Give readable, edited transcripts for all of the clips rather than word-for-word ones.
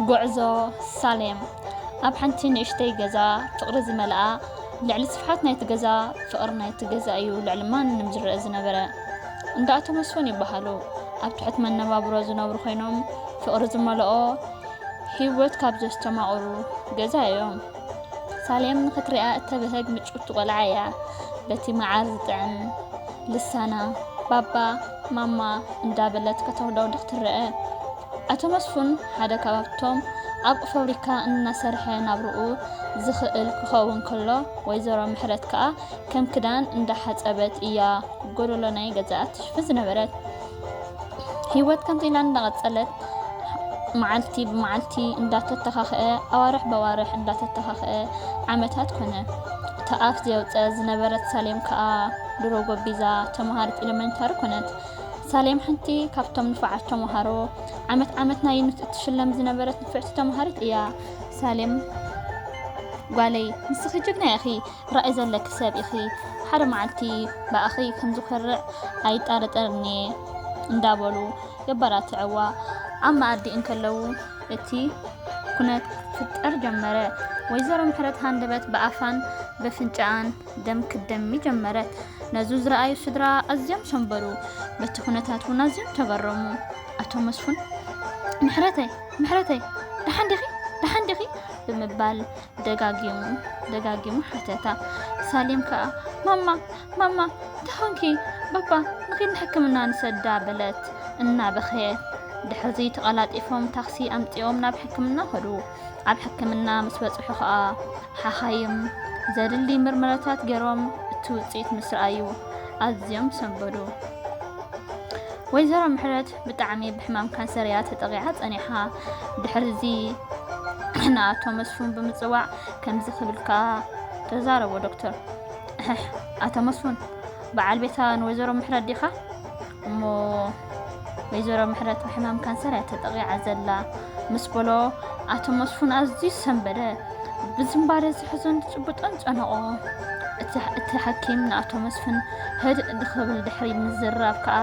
ጉዕዞ ሳሌም ኣብ ሓንቲ ንእሽተይ ገዛ ፍቕሪ ዝመልኣ ልዕሊ ስፍሓት ናይቲ ገዛ ፍቕሪ ናይቲ ገዛ እዩ ልዕሊ ማንም ዝረአ ዝነበረ እንዳ ኣቶ መስፍን ይበሃሉ ኣብ ትሕት መነባብሮ ዝነብሩ ኮይኖም ፍቕሪ ዝመልኦ ህይወት ካብ ዘስተማቕሩ ገዛ እዮም። ሳሌም ንኽትሪኣ እተብህግ ምጭውቲ ቆልዓ እያ በቲ መዓር ዝጥዕም ልሳና ባባ ማማ እንዳበለት ከተውደውድኽ ትረአ። ኣቶ መስፍን ሓደ ካብቶም ኣብ ፋብሪካ እናሰርሐ ናብርኡ ዝኽእል ክኸውን ከሎ ወይዘሮ ምሕረት ከዓ ከም ክዳን እንዳሓፀበት እያ ጎደሎ ናይ ገዛኣ ትሽፍን ዝነበረት። ህይወት ከምዚ ኢላ እንዳቐፀለት መዓልቲ ብመዓልቲ እንዳተተኻኽአ ኣዋርሕ በዋርሕ እንዳተተኻኽአ ዓመታት ኮነ። ተኣፍ ዘውፀ ዝነበረት ሳሌም ከዓ ድሮ ጎቢዛ ተምሃሪት ኤሌመንታሪ ኮነት። ሳሌም ሓንቲ ካብቶም ንፉዓት ተምሃሮ ዓመት ናይ ዩኒት እትሽለም ዝነበረት ንፍዕቲ ተምሃሪት እያ። ሳሌም ጓለይ ንስኺ ጅግና ኢኺ ራእይ ዘለኪ ሰብ ኢኺ ሓደ መዓልቲ ብኣኺ ከም ዝኮርዕ ኣይጠርጠርኒ እንዳበሉ የበራትዕዋ። ኣብ መኣዲ እንከለዉ እቲ ኩነት ፍጠር ጀመረ። ወይዘሮ ምሕረት ሃንደበት ብኣፋን በፍንጫኣን ደም ክደሚ ጀመረት። ነዙ ዝረኣዩ ስድራ ኣዝዮም ሰንበሩ። በቲ ኩነታት እውን ኣዝዮም ተገረሙ። ኣቶ መስፍን ምሕረተይ ደሓን ዲኺ ብምባል ደጋጊሙ ሓተታ። ሳሌም ከዓ ማማ እንተኾንኪ ባባ ንኺድ ሕክምና ንሰዳ በለት እናበኸየት። ድሕዚ ተቐላጢፎም ታክሲ ኣምፂኦም ናብ ሕክምና ኸዱ። ኣብ ሕክምና ምስ በፅሑ ከዓ ሓኻይም ዘድሊ ምርመራታት ገይሮም እቲ ውፅኢት ምስ ረኣዩ ኣዝዮም ሰንበዱ። ወይዘሮ ምሕረት ብጣዕሚ ብሕማም ካንሰር እያ ተጠቂዓ ፀኒሓ። ድሕርዚ ንኣቶ መስፍን ብምፅዋዕ ከምዚ ክብልካ ተዛረቦ ዶክተር ኣቶ መስፍን በዓል ቤታ ንወይዘሮ ምሕረት ዲኻ እሞ ወይዘሮ ምሕረት ብሕማም ካንሰር እያ ተጠቂዓ ዘላ ምስ በሎ ኣቶ መስፍን ኣዝዩ ሰንበደ። ብዝምባረ ዝሕዞን ዝጭብጦን ፀነቆ። እቲ ሓኪም ንኣቶ መስፍን ህድእ ድኽብል ድሕሪ ምዝራብ ከዓ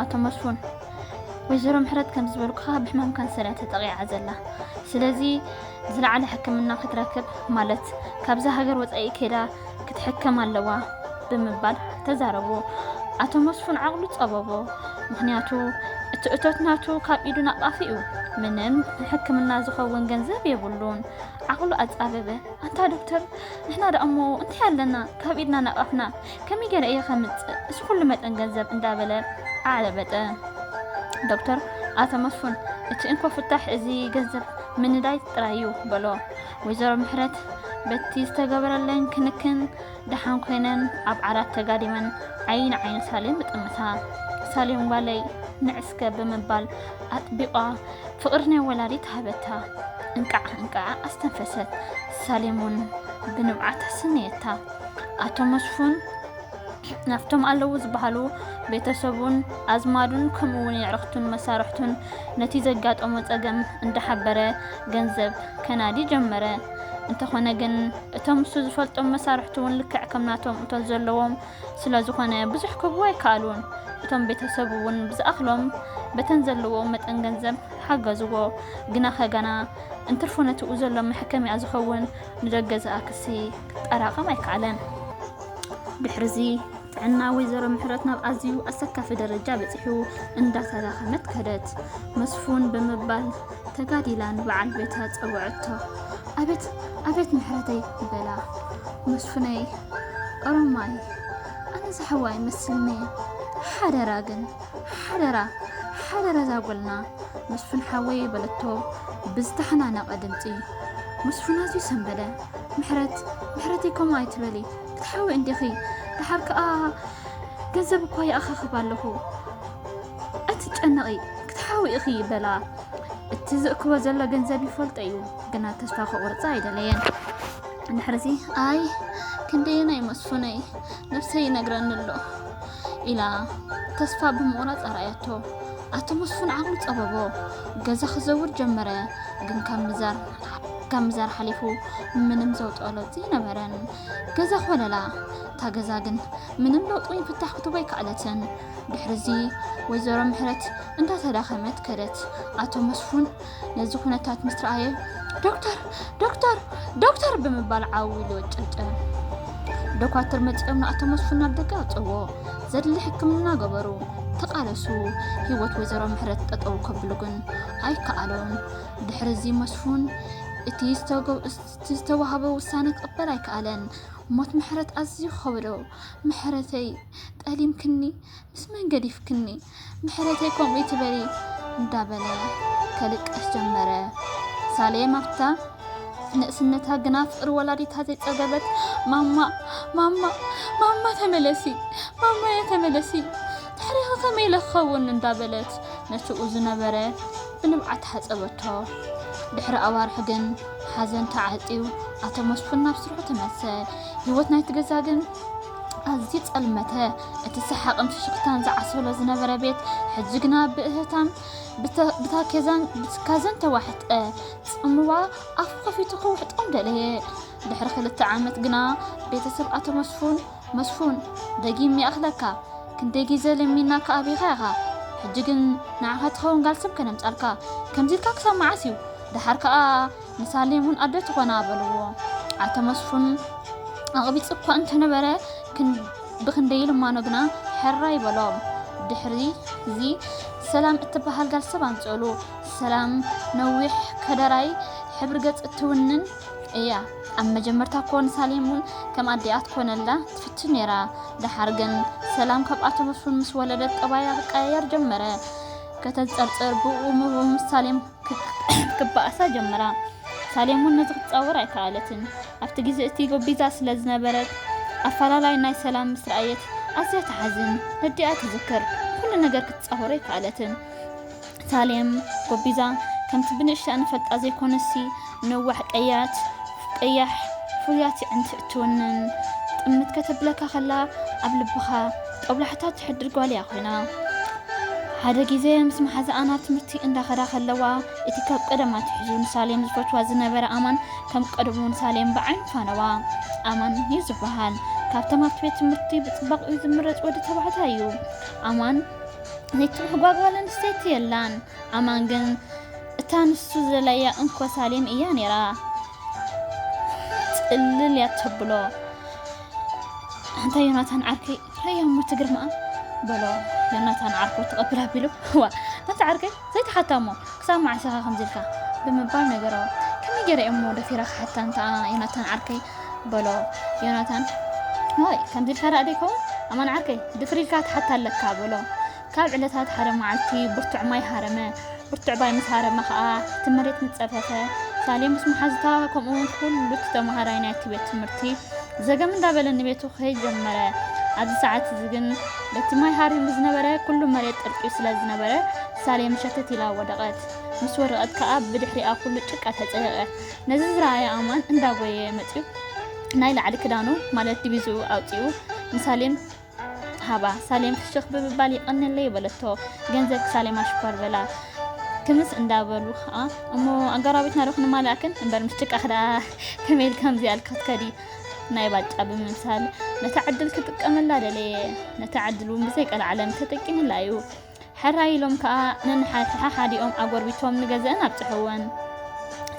ኣቶ መስፍን ወይዘሮ ምሕረት ከም ዝበልኩኻ ብሕማም ካንሰር እያ ተጠቂዓ ዘላ ስለዚ ዝለዓለ ሕክምና ክትረክብ ማለት ካብዛ ሃገር ወፃኢ ከይዳ ክትሕከም ኣለዋ ብምባል ተዛረቡ። ኣቶ መስፍን ዓቕሉ ፀበቦ። ምክንያቱ እቲ እቶት ናቱ ካብ ኢዱ ናጳፊ እዩ። ምንም ሕክምና ዝኸውን ገንዘብ የብሉን። ዓቕሉ ኣፃበበ። ኣንታ ዶክተር ንሕና ደእሞ እንታይ ኣለና ካብ ኢድና ናጳፍና ከመይ ገለ እየ ከምፅእ እዚ ኩሉ መጠን ገንዘብ እንዳበለ ኣዕለበጠ። ዶክተር ኣቶ መስፍን እቲ እንኮ ፍታሕ እዚ ገንዘብ ምንዳይ ጥራዩ በሎ። ወይዘሮ ምሕረት በቲ ዝተገበረለን ክንክን ደሓን ኮይነን ኣብ ዓራት ተጋዲመን ዓይን ሳሌም ብጥምታ። ሳሌም ጓለይ ንዕስከ ብምባል ኣጥቢቋ ፍቕሪ ናይ ወላዲት ሃበታ። እንቃዓ ኣስተንፈሰት። ሳሌም እውን ብንብዓት ኣስነየታ። ኣቶ መስፍን ናፍቶም ኣለዉ ዝበሃሉ ቤተሰቡን ኣዝማዱን ከምኡውን የዕርኽቱን መሳርሕቱን ነቲ ዘጋጠሞ ፀገም እንዳሓበረ ገንዘብ ከናዲ ጀመረ። እንተኾነ ግን እቶም እሱ ዝፈልጦም መሳርሕቱ እውን ልክዕ ከም ናቶም እቶት ዘለዎም ስለ ዝኾነ ብዙሕ ክህብዎ ኣይከኣሉን። እቶም ቤተሰቡ እውን ብዝኣኽሎም በተን ዘለዎ መጠን ገንዘብ ሓገዝዎ። ግና ኸገና እንትርፎ ነቲኡ ዘሎ መሕከሚያ ዝኸውን ንደገ ዝኣክሲ ክጠራቐም ኣይከኣለን። ድሕርዚ ጥዕና ወይዘሮ ምሕረት ናብ ኣዝዩ ኣሰካፊ ደረጃ በፂሑ እንዳተዳኸመት ከደት። መስፍን ብምባል ተጋዲላ ንበዓል ቤታ ፀውዕቶ። ኣቤት ምሕረተይ በላ። መስፍነይ ኦሮማይ ኣነ ዝሓዋይ መስልኒ ሓደራ ግን ሓደራ ዛጎልና መስፍን ሓወይ በለቶ ብዝተሓናነቐ ድምፂ። መስፍን ኣዝዩ ሰንበደ። ምሕረተይ ከምኡ ኣይትበሊ ክትሓዊ እንዲኺ ድሓር ከዓ ገንዘብ እኳ ይኣኻኽብ ኣለኹ እትጨነቒ ክትሓዊ ኢኺ በላ። እቲ ዝእክቦ ዘሎ ገንዘብ ይፈልጦ እዩ ግና ተስፋ ክቁርፃ ኣይደለየን። ድሕርዚ ኣይ ክንደየናይ መስፍነይ ነፍሰይ ይነግረኒ ኣሎ ኢላ ተስፋ ብምቑራፅ ኣርኣያቶ። ኣቶ መስፍን ዓቕሉ ፀበቦ። ገዛ ክዘውር ጀመረ። ግን ካብ ምዛር ሓሊፉ ምንም ዘውጠሎ ዘይነበረን። ገዛ ኮለላ እታገዛግን ምንም ለውጥ ወይ ፍታሕ ክትበይ ካለትን ድሕርዚ ወይዘሮ ምሕረት እንዳተዳኸመት ከደት አቶ መስፍን ነዚ ኩነታት ምስትራየ ዶክተር ዶክተር ዶክተር ብምባል ዓዊሉ ወጨጨ ዶክተር መጽኦም አቶ መስፍን ናብ ደገ አውፅዎ ዘድሊ ሕክምና ገበሩ ተቃለሱ ህይወት ወይዘሮ ምሕረት ጠጠው ከብሉ ግን ኣይከኣሎም ድሕርዚ መስፍን እቲ ዝተዋሃበ ውሳነ ክቕበል ኣይከኣለን ሞት ምሕረት ኣዝዩ ከብዶ ምሕረተይ ጠሊምክኒ ምስ መንገዲ ይፍክኒ ምሕረተይ ከምኡ ትበሊ እንዳበለ ከልቀስ ጀመረ ሳሌም ኣብታ ንእስነታ ግና ፍቅሪ ወላዲታ ዘይፀገበት ማማ ማማ ማማ ተመለሲ ማማ ተመለሲ ታሪኻ ከመይ ለኸውን እንዳበለት ነትኡ ዝነበረ ብንብዓት ሓፀበቶ ድሕሪ ኣዋርሕ ግን ሓዘን ተዓጢው አቶ መስፍን ናብ ስርሑ ተመሰ ህይወት ናይቲ ገዛ ግን ኣዝዩ ጸልመተ እቲ ሰሓቕን ፍሽኽታን ዝዓሰሎ ዝነበረ ቤት ሕጂ ግና ብእህታም ብትካዘን ተዋሕጠ ጽምዋ ኣፉ ከፊቱ ክውሕጦም ደለየ ድሕሪ 2 ዓመት ግና ቤተሰብ አቶ መስፍን ደጊም ይኣኽለካ ክንደይ ግዜ ለሚና ከኣቢኻ ኢኻ ሕጂ ግን ንዓኻ ትኸውን ጋልሰብ ከነምፃልካ ከምዚ ኢልካ ክሳብ መዓስ እዩ ድሓር ከዓ ንሳሌሙን ኣደ ትኾና በልዎ አቶ መስፍን ኣቕቢፅ እኳ እንተነበረ ብክንደይ ልማኖ ግና ሕራ ይበሎም ድሕሪ እዚ ሰላም እትበሃል ጋልሰብ ኣምፀሉ ሰላም ነዊሕ ከደራይ ሕብሪ ገጽ እትውንን እያ ኣብ መጀመርታ ኮን ሳሌሙን ከም ኣዲኣት ኮነላ ትፍትን ነራ ድሓር ግን ሰላም ካብ አቶ መስፍን ምስ ወለደት ጠባያ ክቀያየር ጀመረ ከተንጸርጸር ብኡሙም ሳሌም ክባእሳ ጀመራ ሳሌሙን ነዚ ክትፃወር ኣይከኣለትን ኣብቲ ግዜ እቲ ጎቢዛ ስለ ዝነበረት ኣፈላላይ ናይ ሰላም ምስራየት ኣዝያ ተሓዝን ነዲኣ ትዝክር ኩሉ ነገር ክትፃወር ኣይከኣለትን ሳሌም ጎቢዛ ከምቲ ብንእሽተይ ንፈልጣ ዘይኮነሲ ነዋሕ ቀያሕ ፍሉያት ዕንቲ እትውንን ጥምት ከተብለካ ከላ ኣብ ልብኻ ጦብላሕታት ትሕድር ጓል እያ ኮይና ሓደ ግዜ ምስ ማሓዛኣና ትምህርቲ እንዳኸዳ ከለዋ እቲ ካብ ቀደማ ትሕዙ ንሳሌም ዝፈትዋ ዝነበረ ኣማን ከም ቀድሞ ንሳሌም ብዓይን ፋነዋ ኣማን እዩ ዝበሃል ካብቶም ኣብቲ ቤት ትምህርቲ ብፅባቅኡ ዝምረፅ ወዲ ተባዕታይ እዩ ኣማን ዘይትጓጓለ ኣንስተይቲ የላን ኣማን ግን እታ ንሱ ዘለያ እንኮ ሳሌም እያ ነይራ ጽልል እያ ተብሎ እንታይ ዮናታን ዓርኪ ረያሞ ትግርማ በሎ ዮናታን ዓርኮ ተቀብላ ቢሉ ዋ እንታ ዓርኪ ዘይተሓታሞ ክሳብ ማዕሰኻ ከምዚልካ ብምባል ነገሮ ከመይ ገይረ እሞ ደፊራኻ ሓታ እንታ ዮናታን ዓርኪ በሎ ዮናታን ወይ ከምዚልካ ራእዲከው ኣማን ዓርኪ ድፍሪልካ ትሓታ ኣለካ በሎ ካብ ዕለታት ሓደ መዓልቲ ብርቱዕ ማይ ሃረመ ብርቱዕ ባይ ምስ ሃረመ ከዓ ትመሬት ምፀፈፈ ሳሌም ምስ መሓዝታ ከምኡውን ኩሉ ተማሃራይ ናይቲ ቤት ትምህርቲ ዘገም እንዳበለ ንቤቱ ከይ ጀመረ ኣብዚ ሰዓት እዚ ግን በቲ ማይ ሃሪሙ ዝነበረ ኩሉ መሬት ጥርቂው ስለ ዝነበረ ሳሌም ሸተት ኢላ ወደቐት ምስ ወረቐት ከዓ ብድሕሪኣ ኩሉ ጭቃ ተፀየቐ ነዚ ዝረኣየ ኣማን እንዳጎየ መፅኡ ናይ ላዕሊ ክዳኑ ማለት ዲቢዝኡ ኣውፂኡ ንሳሌም ሃባ ሳሌም ፍሽኽ ብምባል ይቐንለይ በለቶ ገንዘብ ሳሌም ኣሽኳር በላ ክምስ እንዳበሉ ከዓ እሞ ኣጋራቢትና ረኽኒ ማላክን እምበር ምስ ጭቃ ክዳ ከመይል ከምዚ ኣልካት ከዲ ናይ ባጫ ብምምሳል ነታ ዕድል ክጥቀመላ ደለየ ነታ ዕድል ብዘይ ቀልዓለም ተጠቂምላ እዩ ሕራይሎም ከዓ ነንሓሓዲኦም ኣጎርቢቶም ንገዝአን ኣብፅሕወን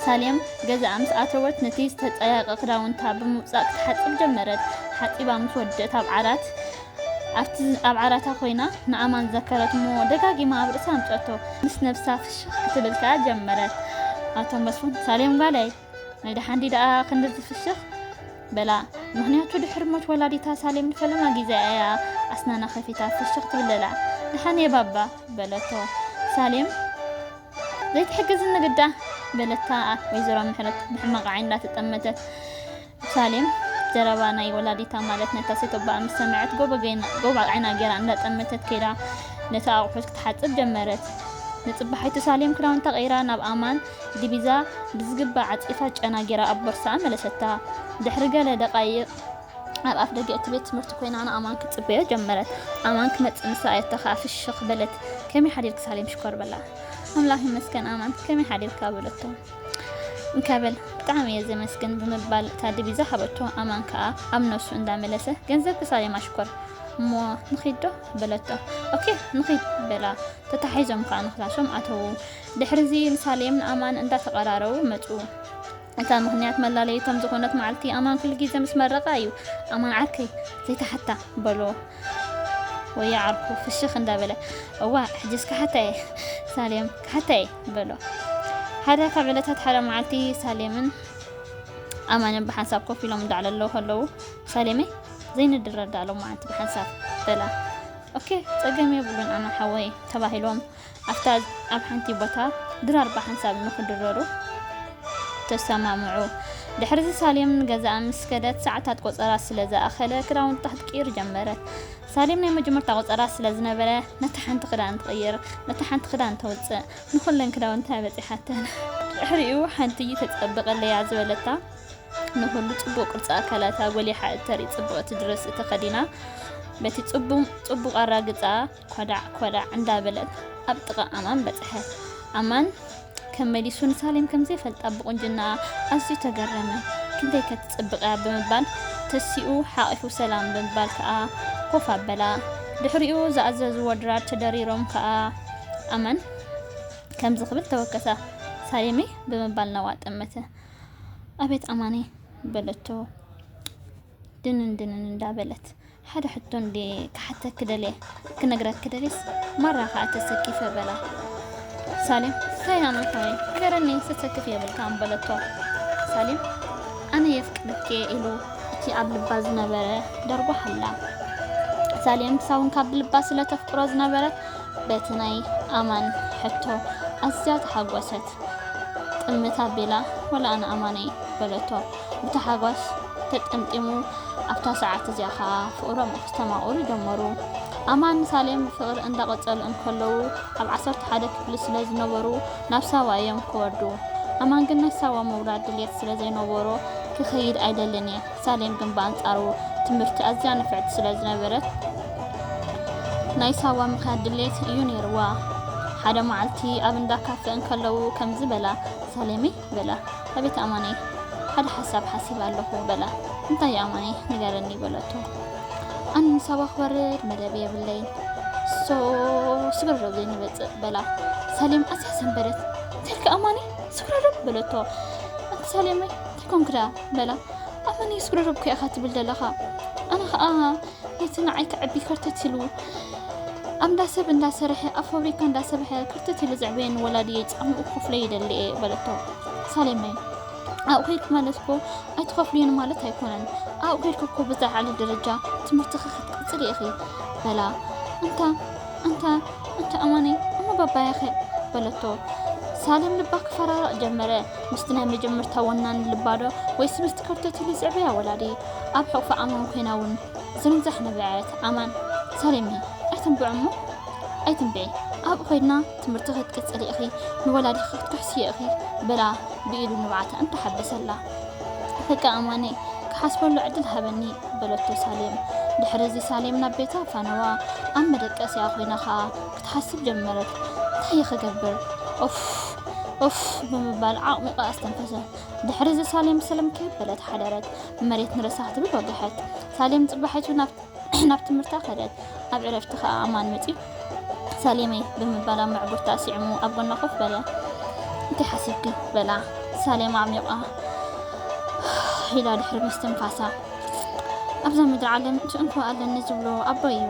ሳሌም ገዛኣ ምስ ኣተወት ነቲ ዝተፀያቐ ክዳውንታ ብምውፃእ ክትሓፅብ ጀመረት ሓፂባ ምስ ወደት ኣብ ዓራታ ኮይና ንኣማን ዘከረት ሞ ደጋጊማ ኣብ ርእሳ ኣምፀቶ ምስ ነብሳ ፍሽኽ ክትብል ከዓ ጀመረት ኣቶ መስፍን ሳሌም ጓለይ ናይ ደሓንዲ ደኣ ክንደዚ ፍሽኽ በላ ምክንያቱ ድሕሪ ሞት ወላዲታ ሳሌም ንፈለማ ግዜ እያ ኣስናና ከፊታ ፍሽኽ ትብለላ ድሓንየ ባባ በለቶ ሳሌም ዘይትሕግዝ ንግዳ በለታ ወይዘሮ ምሕረት ብሕማቕ ዓይና እንዳተጠመተት ሳሌም ዘረባ ናይ ወላዲታ ማለት ነታ ሴቶባ ምስ ሰምዐት ጎባ ዓይና ገይራ እንዳጠመተት ከይዳ ነታ ኣቑሑት ክትሓፅብ ጀመረት ንፅባሓይቲ ሳሌም ክዳውንታ ቀይራ ናብ ኣማን ዲቢዛ ብዝግባእ ዓፂፋ ጨና ገይራ ኣብ ቦርሳኣ መለሰታ ድሕሪ ገለ ደቃይቕ ኣብ ኣፍ ደገ እቲ ቤት ትምህርቲ ኮይና ንኣማን ክትፅበዮ ጀመረት ኣማን ክመፅእ ምስ ረኣየታ ከዓ ፍሽኽ በለት ከመይ ሓዲርክ ሳሌም ሽኮር በላ ኣምላኽ ይመስገን ኣማን ከመይ ሓዲርካ በለቶ እንካበል በጣም የዘመስገን በመባል ታድቢዛ ሀበቶ አማን ከአ አምነሱ እንዳመለሰ ገንዘብ ከሳሌም አሽኮር ሞ ንኺዶ በለቶ ኦኬ ንኺድ በላ ተታሒዞም ከአ ንኽላሶም አተው ድሕርዚ ሳሌም አማን እንዳተቀራረቡ መጹ እታ ምክንያት መላለየቶም ዝኾነት ማዓልቲ አማን ኩሉ ግዜ ምስ መረቃ እዩ አማን ዓርከይ ዘይተሓታ በሎ ወያ ዓርኩ ፍሽኽ እንዳበለ እዋ ሕጅስ ካሓታይ ሳሌም ካሓታይ በሎ ሓደ ካብ ዕለታት ሓደ ማዓልቲ ሳሌምን አማንን ብሓንሳብ ኮፍ ኢሎም እንዳዕለለው ከለው ሳሌመይ ዘይንድረዳ አለው ማዓልቲ ብሓንሳብ በላ ኦኬ ፀገም የብሉን አማን ሓወይ ተባሂሎም አፍታ ኣብ ሓንቲ ቦታ ድራር ብሓንሳብ ንክድረሩ ተሰማምዑ ድሕሪ ሳሌም ገዛ ምስከደት ሰዓታት ቆፀራ ስለዝኣኸለ ክዳውን ታሕት ቂር ጀመረት ሳሌም ናይ መጀመርታ ቆፀራ ስለዝነበረ ነታ ሓንቲ ክዳን ትቕይር ነታ ሓንቲ ክዳን ተወፅእ ንኹለን ክዳውንታ በፂሓተን ድሕሪኡ ሓንቲ ተፀብቐለያ ዝበለታ ንኩሉ ፅቡቅ ቅርፂ ኣካላታ ጎሊሓ እተርኢ ፅቡቕቲ ድረስ ተኸዲና በቲ ፅቡቅ ኣራግፃ ኮዳዕ እንዳበለት ኣብ ጥቓ አማን በፅሐት አማን ከመዲሱን ሳሌም ከምዘይ ፈልጣ ብቁንጅና ኣዝዩ ተገረመ ክንደይ ከትፅብቃ ብምባል ተሲኡ ሓቂፉ ሰላም ብምባል ከአ ኮፍ ኣበላ ድሕሪኡ ዝኣዘዝዎ ድራር ተደሪሮም ከአ አማን ከምዚ ክብል ተወከሳ ሳሌሜ ብምባል ነዋጠመተ ኣቤት አማኔ በለቶ ድንን እንዳበለት ሓደ ሕቶ እንዴ ካሓተክ ክደለ ክነግረክ ክደለስ ማራ ከዓ ተሰኪፈ በላ ሳሌም ታይና መታወይ ገረኒ ስትሰክፍ የብልካ አንበለቶ ሳሌም አነ የፍቅርክ ኢሉ እቲ ኣብ ልባ ዝነበረ ደርጎ ሓላ ሳሌም ሳውን ካብ ልባ ስለተፍቅሮ ዝነበረት በቲ ናይ አማን ሕቶ ኣዝያ ተሓጓሰት ጥምታ ቤላ ወላ ኣነ አማነይ በለቶ ብተሓጓስ ተጠምጢሙ ኣብታ ሰዓት እዚኣ ከዓ ፍቅሮም ክስተማቕሩ ጀመሩ አማን ሳሌም ፍቅር እንዳቀጸሉ እንከለው ኣብ 11 ክፍሊ ስለዝነበሩ ናብ ሳዋ እዮም ክወርዱ አማን ግን ናይ ሳዋ መውራድ ድሌት ስለዘይነበሮ ክኸይድ አይደለን ሳሌም ግን በአንጻሩ ትምህርቲ ኣዝያ ንፍዕቲ ስለዝነበረት ናይ ሳዋ ምኻድ ድሌት እዩ ነይርዋ ሓደ ማዓልቲ ኣብ እንዳካፈ እንከለው ከምዚ በላ ሳሌሜ በላ ኣቤት አማኔ ሓደ ሓሳብ ሓሲብ ኣለኹ በላ እንታይ አማኔ ንገረኒ በለቶ አን ሳባ ኸወርድ መደብ የብለይ ስብረብ ዘይንበፅእ በላ ሳሌም ኣዝያ ሰንበረት ተልካ አማኔ ስብረብ በለቶ አንተ ሳሌም ተኮንክዳ በላ አማኔ ስብረብ ከይኻ ትብል ዘለኻ ኣነ ከዓ ነቲ ንዓይ ክዕቢ ከርተትሉ ኣምዳሰብ እንዳሰርሐ ኣብ ፋብሪካ እንዳሰርሐ ከርተትሉ ዘዕበየን ወላድየ ጫምኡ ክፍለ ይደሊ በለቶ ሳሌም ኣብ ከይድክ ማለትኮ ኣይትኸፍልየን ማለት ኣይኮነን ኣብ ከይድክ ብዝዓለ ደረጃ ትምህርትኻ ክትቅፅል ኢኺ በላ እንታ አማኔ እሞ ባባያኸ በለቶ ሳሌም ልባ ክፈራረቕ ጀመረ ምስቲ ናይ መጀመርታ ወናን ልባዶ ወይስ ምስቲ ከርተትሉ ዝዕበያ ወላዲ ኣብ ሕቑፋ አማን ኮይና እውን ዝምዛሕ ነበረት አማን ሳሌም ኣይትንብዕሞ ኣይትንብዒ ኣብ ኮይድና ትምህርቲ ክትቅፅል ኢኺ ንወላዲ ክትሕስየ ኢኺ በላ ብኢሉ ንባዕታ እንታ ሓበሰላ ሕቂ አማኔ ክሓስበሉ ዕድል ሃበኒ በለቶ ሳሌም ድሕሪዚ ሳሌም ናብ ቤታ ፋነዋ ኣብ መደቀስያ ኮይና ከዓ ክትሓስብ ጀመረት እንታይ ክገብር ኦፍ ብምባል ዓቕሚቓ ኣስተንፈሰ ድሕሪዚ ሳሌም ሰለምከ በለት ሓደረት መሬት ንረሳሕ ትብል ወግሐት ሳሌም ፅባሒቱ ናብ ትምህርታ ከደት ኣብ ዕረፍቲ ከዓ አማን መፂኡ ሳሌመይ ብምባል ኣብ መዕጉርታ ሲዕሙ ኣብ ጎና ኮፍ በለ እንታይ ሓሲብኪ በላ ሳሌም ዓሚቓ ሂላ ድሕሪ ምስትንፋሳ ኣብዛ ምድሪ ዓለም ትእንኮ ኣለኒ ዝብሎ ኣቦ እዩ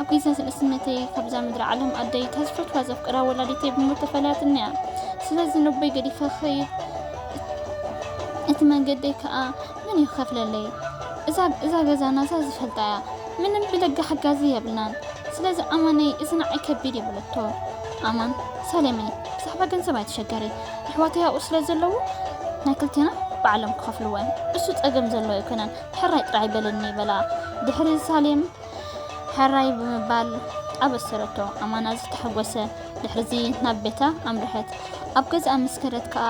ኣብ ግዜ ስልስነተይ ካብዛ ምድሪ ዓለም ኣደይ ተዝፈትዋ ዘፍቅራ ወላዲተይ ብሞት ተፈለያትኒ እያ ስለዚ ንቦይ ገዲፈ ክኸይድ እቲ መንገደይ ከዓ ምን ይኸፍለለይ እዛ ገዛና እዛ ዝፈልጣ እያ ምንም ብደገ ሓጋዚ የብልናን ስለዚ አማነይ እዚ ንዓይ ከቢድ ይብለቶ አማን ሳሌመይ ብዛዕባ ገንዘብ ኣይትሸገሪ ኣሕዋተይ ኣብኡ ስለ ዘለዉ ናይ ክልቴና ብዓለም ክኸፍልወን እሱ ፀገም ዘለዎ ይኮነን ሕራይ ጥራይ በለኒ በላ ድሕሪ ሳሌም ሕራይ ብምባል ኣበሰረቶ አማና ዝተሓጎሰ ድሕሪዚ ናብ ቤታ ኣምርሐት ኣብ ገዛ ምስከረት ከዓ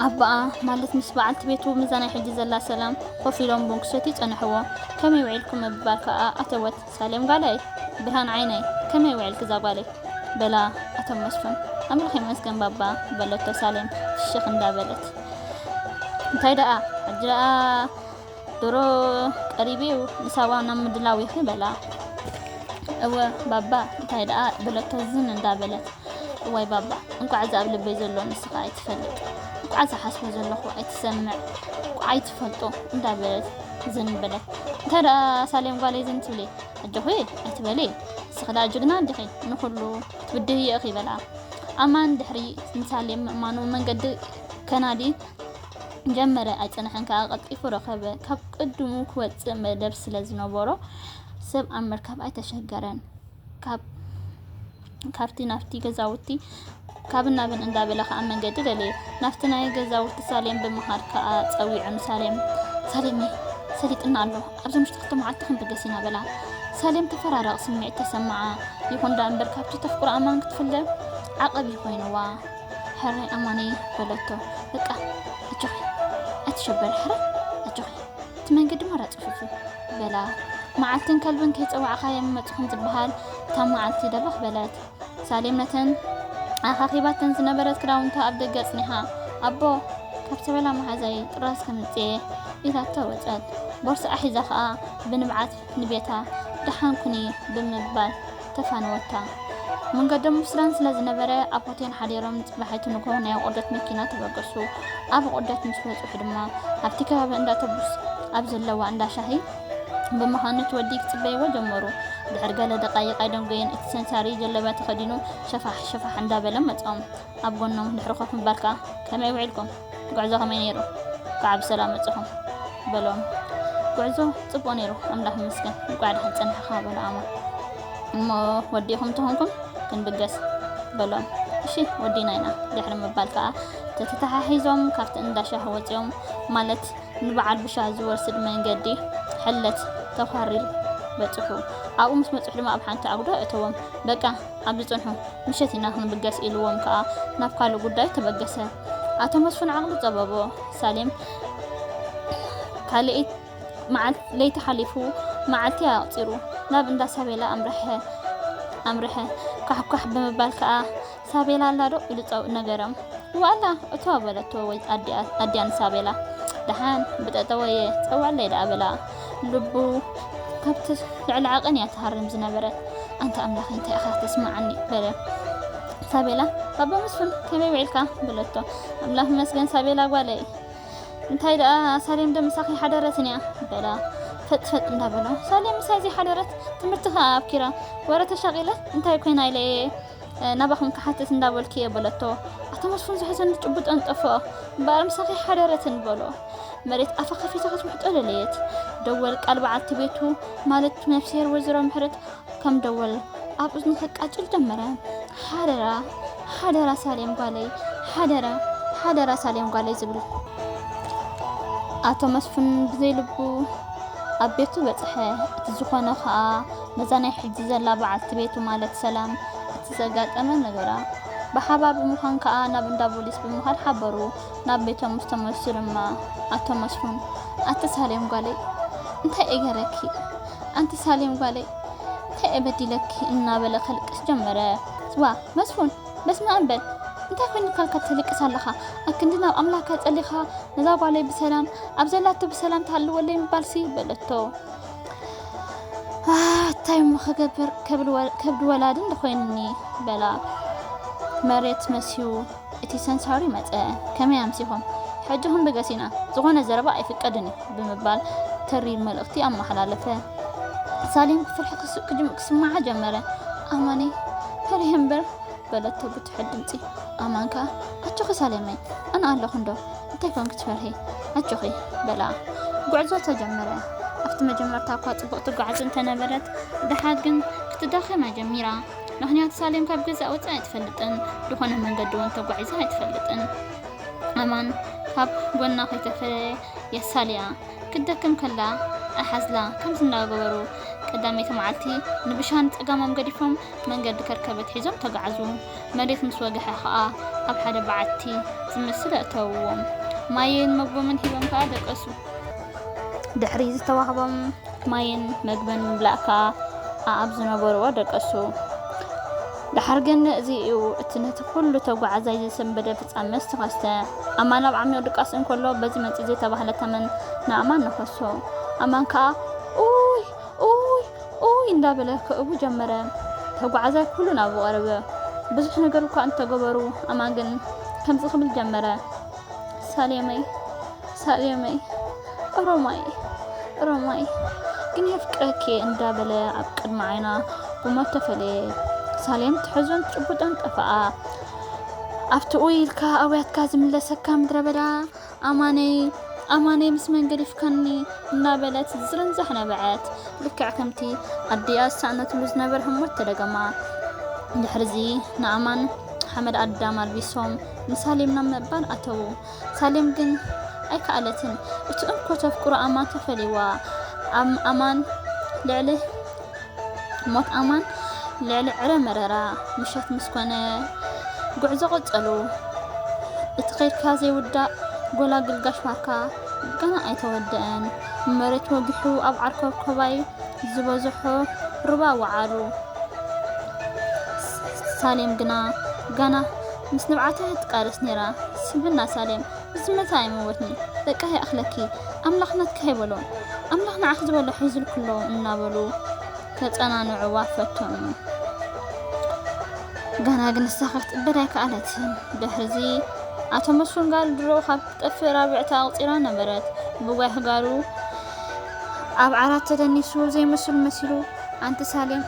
ኣባኣ ማለት ምስ በዓልቲ ቤቱ ምዛናይ ሕጂ ዘላ ሰላም ኮፍ ኢሎም ቦንክሰት ይጸንሕዎ ከመይ ውዒልኩም ምባል ከዓ ኣተወት ሳሌም ጋለይ ብርሃን ዓይነይ ከመይ ውዒልክ ዛ ጓለይ በላ ኣቶም መስፍን أملخي مسكن بابا بلتو سالم الشيخ اندابلت انتاي دقا أجراء درو قريبيو نساوانا مدلاوي خبلا أو بابا انتاي دقا بلتو زن اندابلت واي بابا انكو عزا قبل بيزلو نسخة يتفلت انكو عزا حسبو زلخو يتسمع انكو عيتفلتو اندابلت زن بلت انتاي دقا سالم قالي زن تبلي أجوهي أتبلي سخدا جغنا دخي نخلو تبديه يا أخي بلا أمان دحري نسالم مانو من قد كنادي جمرة أجنحن كأقطع فرخبة كاب قدمو كوت مدرس لازنبورو سب أمر كاب أتشجرن كابتي نفتي جزاوتي كابنا بن اندابلا خام من قد لي نفتنا جزاوتي سالم بمهار كأسوي عن سالمي سليت إن الله أبزم مشتقتم عتهم بقسينا بلا سالم تفرارق سمع تسمع يكون دا أمبر كابتو تفكر أمان كتفلم عقب يكوينوا حري أماني بلتو لقى أجوخي أتشبر حري أجوخي تمن قد مرات أففو بلا معالتن كلبن كيتقوع خايم متخن زبهال تام معالتي دبخ بلات سالمنتن أخاقيباتن زنبرت كراونتا أبدا قصنها أبو كابت بلا محازي راس كمتيه إذا توجد بورس أحيزا خاء بنبعات نبيتا دحان كني بمبال تفانوتا من قدم مسلان سلاز نبرة أبوتين حديرم بحيث نكون يا قدرت مكينات بقصو أبو قدرت مسلات وحدما أبتكها بأندا تبوس أبزل لو عندها شهي بمهانة وديك تبي وجمرو دحرقالة دقايق أيضاً قين اتسنساري جلبات خدينو شفح عندها بلما تقوم أبقونهم دحرقوا في مباركة كما يوعيلكم قعزوها مينيرو كعب سلامتهم بلوم قعزو تبقوا نيرو أملاهم مسكن قاعد حنسان حخابة العامة ما وديهم تهونكم كن بقس بلوم إشي وديناينا دحر مبالكا تتحيزهم كافت انداشا هوتيهم مالت نبعال بشازو ورسد من قدي حلت تخاريل بتحو أو مسمت حلما أبحانت عقدا أتوم بقى عبدتنهم مشتنا هن بقس إلوهم كا نبقالو قداي تبقسها أتمسفن عقد طبابو سالم كاليت مع ليت حلفو معتي أطيرو ناب اندا سابيلا أمرها كحكح بمبالكا سابيلا لارو إلتو نجرم ولا أتوابلتو ويت أديان سابيلا دحان بتأتوي تقوى الليلة أبلا لبو كبت العلاقة يتهرم زنبرت أنت أملاك أنت أخاف تسمع عني بلا سابيلا بابا مسفن كمي وعيلكا بلتو أملاك مسكن سابيلا قوالي انتاي دا سالم دم ساقي حضرتني بلا فتفت اندا بلا سالم سازي حضرت تمرتها أبكرا ورا تشغيلة انتاي كوين ايلي نبخم كحتت اندا بولكي بلتو أتمسفن زحزن تجبط أنت أفا بارم ساقي حضرتن بلو مريت أفا خفيتها تمحت أوليت دول قلب عالت بيتو مالت نفسير وزرو محرت كم دول أبوز نخك أجل جمرا حدرا سالم قالي حدرا سالم قالي زبل أتو مسفن بزي لبو أبيتو بتحي تزخونا خا مزاني حجزة لا بعالت بيتو مالت سلام تزاقات أمن نقرا بحباب مخان كأنا بندا بوليس بمهار حبرو نابيتو مستمسر ما أتو مسفن أنت سالم قالي انت ايغركي انت سالم قالي انت ابدي لك إنا بلا خلق جمرة سوا مسفن بس ما أنبل انت كوني كالكتلك سالخا أكندنا أملاك تسأليخا نزاق علي بسلام أبزلاتو بسلام تحلو ولي مبالسي بلتو تايم مخبر كبد ولادن دخويني بلا مريت مسيو اتي سنساري متى كما يمسيهم حجهم بقسينا زغونا زربا يفقدني بمبال ترير ملقتي أما حلالفه سالم فرح كسمعها جمرة أماني فريهم بر بلتو بتحدمتي أمانكا أتشوخي سالمي أنا أهلا خندو انتي كون كتفرهي أتشوخي بلا قعزو تجمرة أفتما جمرتا قوات بقطو قعزو انت نبرت دحاقن كتداخي ما جميرا نحنيات سالم كاب جزء وطا يتفلتن دخونا من قدو انت قعزها يتفلتن أمان كاب قلنا خيتفري يساليا كدكم كلا أحزلا كم سنة قبرو قدامي معلتي نبشان تقامم قديفهم من قد كركبت حزم تقعزو مريت مسواقحة خاء أبحر بعدتي زمسلة تووم ماين مقبو من هبم كادك أسو دحريز توهبم ماين مقبن بلاكا أبزنا بروا دك أسو دحرجن زيو اتنت كله تጓዓዛይ ዝሰንበደ ፍጻመ ዝተኸስተ ኣማን ኣብ ዓሚቕ ድቃስ እንከሎ በዚ መጽ ዘይ ተባህለ ተመን ንኣማን ነኸሶ ኣማን ከዓ ኡይ እንዳበለ ከእቡ ጀመረ ተጓዓዛይ ኩሉ ናብ ቀረበ ብዙሕ ነገር እኳ እንተገበሩ ኣማን ግን ከምዚ ክብል ጀመረ ሳሌመይ ሮማይ ግን የፍቅረኪ እንዳበለ ኣብ ቅድሚ ዓይና ብሞት ተፈለየ ሳሌም ትሕዙን ትጭቡጦን ጠፋኣ ኣብቲ ኡይልካ ኣውያትካ ዝምለሰካ ምድረ በዳ ኣማነይ ምስ መንገዲ ፍከኒ እናበለት ዝርንዛሕ ነበዐት ልክዕ ከምቲ ኣዲኣ ሳእነትሉ ዝነበረ ህሞት ተደገማ ድሕርዚ ንኣማን ሓመድ ኣዳም ኣልቢሶም ንሳሌም ናብ ምእባል ኣተዉ ሳሌም ግን ኣይከኣለትን እቲ እንኮ ተፍቅሮ ኣማን ተፈሊዋ ኣማን ልዕሊ ሞት ኣማን ልዕሊ ዕረ መረራ ምሸት ምስኮነ ጉዕዞ ቀጸሉ እቲ ኸይድካ ዘይውዳእ ጎላግል ጋሽዋርካ ገና ኣይተወድአን መሬት ወጊሑ ኣብ ዓርከብ ኮባይ ዝበዝሖ ሩባ ወዓሉ ሳሌም ግና ገና ምስ ንብዓታ ትቃርስ ነራ ስብና ሳሌም ዝመታ ኣይመወትኒ ደቃ ይኣኽለኪ ኣምላኽነት ከይበሎ ኣምላኽ ንዓኽ ዝበሎ ሒዙል ኩሎ እናበሉ ከጸናንዕዋ ፈቶም ገና ግን ሳኸት በዳይ ከኣለትን ድሕርዚ ኣቶ መስፍን ጋር ድሮ ካብ ጠፍ ራብዕታ ኣቕፂራ ነበረት ብጓይ ህጋሩ ኣብ ዓራት ተደኒሱ ዘይመስሉ መሲሉ ኣንቲ ሳሌም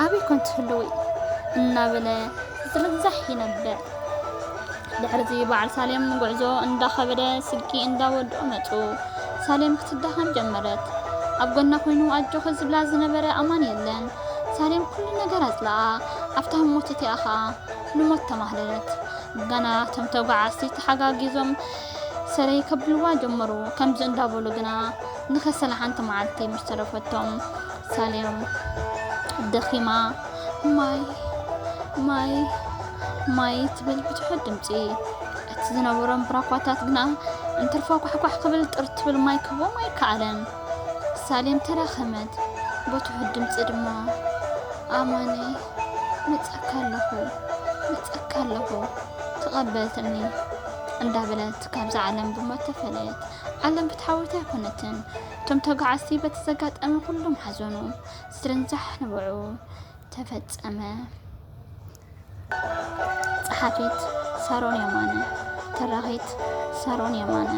ኣበይ ኮንት ህልዊ እናበለ ዝርዛሕ ይነብዕ ድሕርዚ በዓል ሳሌም ጉዕዞ እንዳኸበደ ስልኪ እንዳወድኦ መፁ ሳሌም ክትዳኸም ጀመረት ኣብ ጎና ኮይኑ ኣጆኸ ዝብላ ዝነበረ ኣማን የለን ሳሌም ኩሉ ነገር ኣጽላኣ ኣብታ ሞት እቲኣ ኸኣ ንሞት ተማህለለት ገና እቶም ተጓዓዝቲ ተሓጋጊዞም ሰረይ ከብልዋ ጀመሩ ከምዚ እንዳበሉ ግና ንኸሰለ ሓንቲ መዓልቲ ምስ ተረፈቶም ሳሌም ደኺማ ማይ ትብል ብትሑት ድምፂ እቲ ዝነበሮም ብራኳታት ግና እንተርፋ ኳሕኳሕ ክብል ጥር ትብል ማይ ክቦም ኣይከኣለን ሳሌም ተራኸመት ብትሑት ድምፂ ድማ ኣማነይ መጸካ ኣለኹ ተቐበልትኒ እንዳበለት ካብዚ ዓለም ብሞት ተፈለየት ዓለም ብትሓወታ ኣይኮነትን እቶም ተጓዓዝቲ በቲ ዘጋጠመ ኩሎም ሓዘኑ ዝርንዛሕ ንብዑ ተፈጸመ ጸሓፊት ሳሮን የማነ ተራኺት ሳሮን የማነ